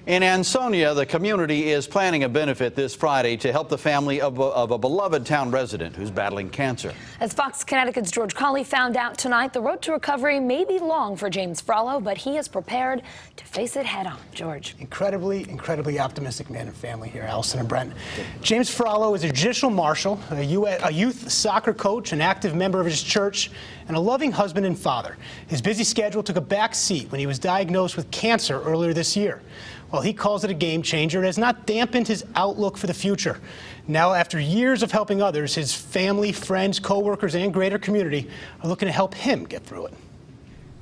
In Ansonia, the community is planning a benefit this Friday to help the family of a beloved town resident who's battling cancer. As Fox Connecticut's George Colley found out tonight, the road to recovery may be long for James Frollo, but he is prepared to face it head on. George. Incredibly optimistic man and family here, Allison and Brent. James Frollo is a judicial marshal, a youth soccer coach, an active member of his church, and a loving husband and father. His busy schedule took a back seat when he was diagnosed with cancer earlier this year. While he calls it a game changer, it has not dampened his outlook for the future. Now, after years of helping others, his family, friends, co-workers, and greater community are looking to help him get through it.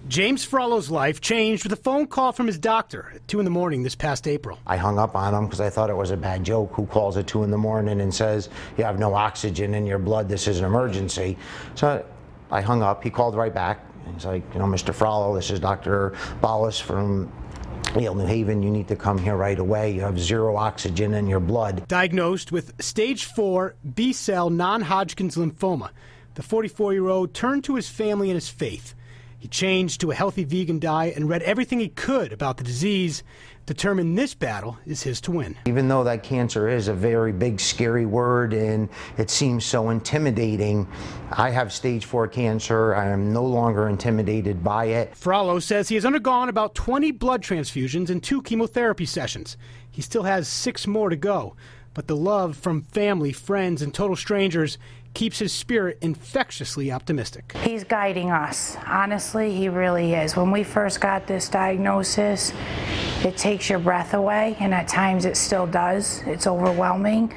James Frollo's life changed with a phone call from his doctor at 2 in the morning this past April. I hung up on him because I thought it was a bad joke. Who calls at 2 in the morning and says, you have no oxygen in your blood, this is an emergency? So I hung up. He called right back. He's like, you know, Mr. Frollo, this is Dr. Ballas from New Haven, you need to come here right away. You have zero oxygen in your blood. Diagnosed with stage 4 B-cell non-Hodgkin's lymphoma, the 44-year-old turned to his family and his faith. He changed to a healthy vegan diet and read everything he could about the disease, determined this battle is his to win. Even though that cancer is a very big, scary word and it seems so intimidating, I have stage 4 cancer. I am no longer intimidated by it. Frollo says he has undergone about 20 blood transfusions and 2 chemotherapy sessions. He still has 6 more to go, but the love from family, friends, and total strangers keeps his spirit infectiously optimistic. He's guiding us. Honestly, he really is. When we first got this diagnosis, it takes your breath away, and at times it still does. It's overwhelming,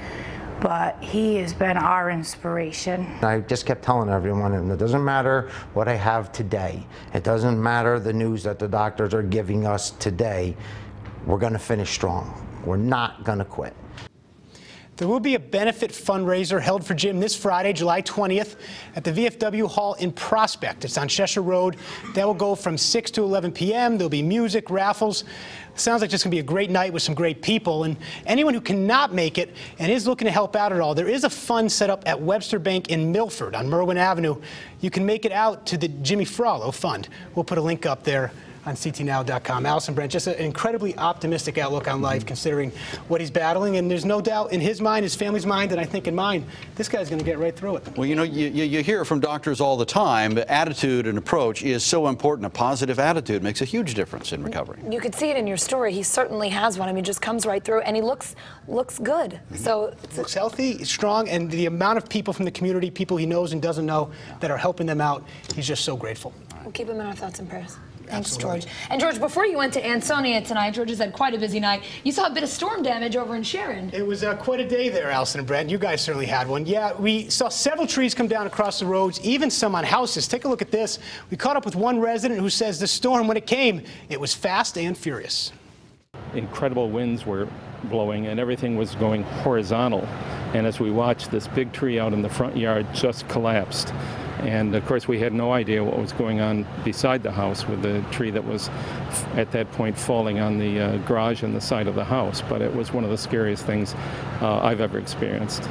but he has been our inspiration. I just kept telling everyone, and it doesn't matter what I have today. It doesn't matter the news that the doctors are giving us today. We're going to finish strong. We're not going to quit. There will be a benefit fundraiser held for Jim this Friday, July 20th, at the VFW Hall in Prospect. It's on Cheshire Road. That will go from 6 to 11 p.m. There'll be music, raffles. Sounds like it's going to be a great night with some great people. And anyone who cannot make it and is looking to help out at all, there is a fund set up at Webster Bank in Milford on Merwin Avenue. You can make it out to the Jimmy Frollo Fund. We'll put a link up there on ctnow.com. Allison, Brent, just an incredibly optimistic outlook on life considering what he's battling, and there's no doubt in his mind, his family's mind, and I think in mine, this guy's going to get right through it. Well, you know, you hear from doctors all the time, but attitude and approach is so important. A positive attitude makes a huge difference in recovery. You could see it in your story. He certainly has one. I mean, just comes right through, and he looks good. So looks healthy, strong, and the amount of people from the community, people he knows and doesn't know, that are helping them out, he's just so grateful. We'll keep him in our thoughts and prayers. Thanks, Absolutely. George. And George, before you went to Ansonia tonight, George has had quite a busy night. You saw a bit of storm damage over in Sharon. It was quite a day there, Allison and Brent. You guys certainly had one. Yeah, we saw several trees come down across the roads, even some on houses. Take a look at this. We caught up with one resident who says the storm, when it came, it was fast and furious. Incredible winds were blowing and everything was going horizontal. And as we watched, this big tree out in the front yard just collapsed. And of course we had no idea what was going on beside the house with the tree that was at that point falling on the garage and the side of the house. But it was one of the scariest things I've ever experienced.